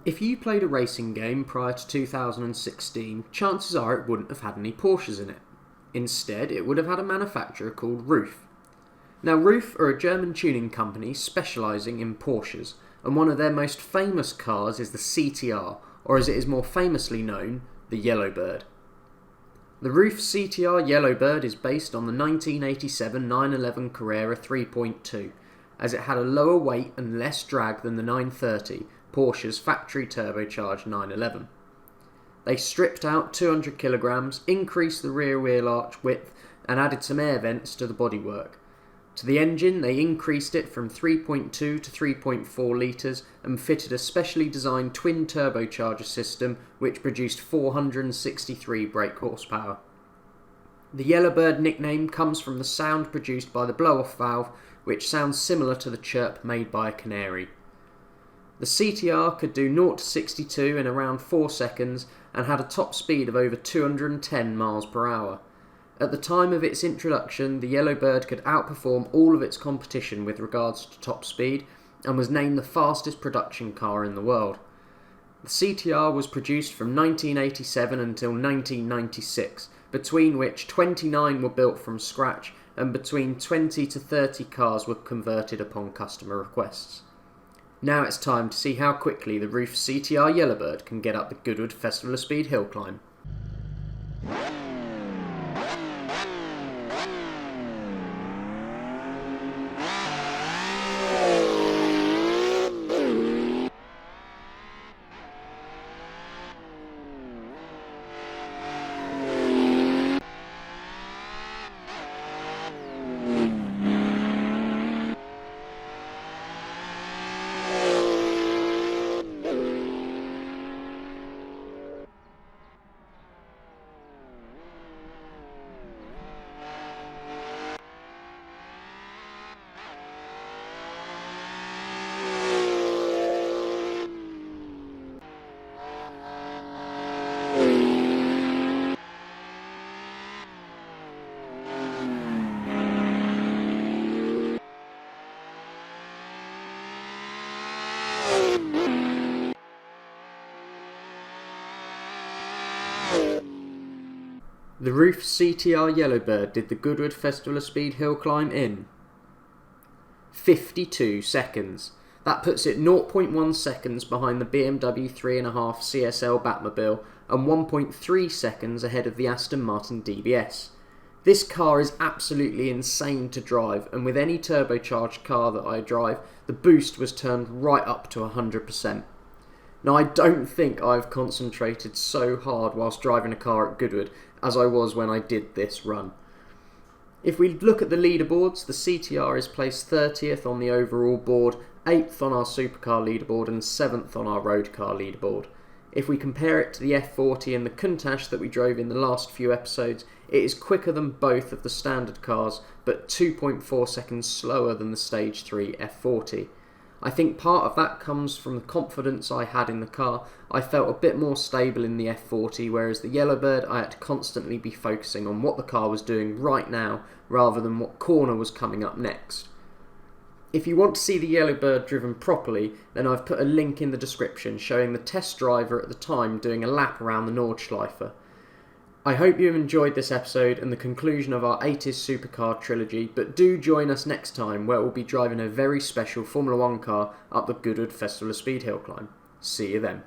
If you played a racing game prior to 2016, chances are it wouldn't have had any Porsches in it. Instead, it would have had a manufacturer called RUF. Now, RUF are a German tuning company specialising in Porsches, and one of their most famous cars is the CTR, or as it is more famously known, the Yellowbird. The RUF CTR Yellowbird is based on the 1987 911 Carrera 3.2, as it had a lower weight and less drag than the 930, Porsche's factory turbocharged 911. They stripped out 200 kilograms, increased the rear wheel arch width, and added some air vents to the bodywork. To the engine, they increased it from 3.2 to 3.4 litres and fitted a specially designed twin turbocharger system which produced 463 brake horsepower. The Yellowbird nickname comes from the sound produced by the blow-off valve, which sounds similar to the chirp made by a canary. The CTR could do 0 to 62 in around 4 seconds and had a top speed of over 210 miles per hour. At the time of its introduction, the Yellowbird could outperform all of its competition with regards to top speed and was named the fastest production car in the world. The CTR was produced from 1987 until 1996, between which 29 were built from scratch and between 20 to 30 cars were converted upon customer requests. Now it's time to see how quickly the RUF CTR Yellowbird can get up the Goodwood Festival of Speed hill climb. The RUF CTR Yellowbird did the Goodwood Festival of Speed hill climb in 52 seconds. That puts it 0.1 seconds behind the BMW 3.5 CSL Batmobile and 1.3 seconds ahead of the Aston Martin DBS. This car is absolutely insane to drive, and with any turbocharged car that I drive, the boost was turned right up to 100%. Now, I don't think I've concentrated so hard whilst driving a car at Goodwood as I was when I did this run. If we look at the leaderboards, the CTR is placed 30th on the overall board, 8th on our supercar leaderboard and 7th on our road car leaderboard. If we compare it to the F40 and the Countach that we drove in the last few episodes, it is quicker than both of the standard cars, but 2.4 seconds slower than the Stage 3 F40. I think part of that comes from the confidence I had in the car. I felt a bit more stable in the F40, whereas the Yellowbird I had to constantly be focusing on what the car was doing right now rather than what corner was coming up next. If you want to see the Yellowbird driven properly, then I've put a link in the description showing the test driver at the time doing a lap around the Nordschleife. I hope you enjoyed this episode and the conclusion of our 80s supercar trilogy, but do join us next time where we'll be driving a very special Formula 1 car up the Goodwood Festival of Speed hill climb. See you then.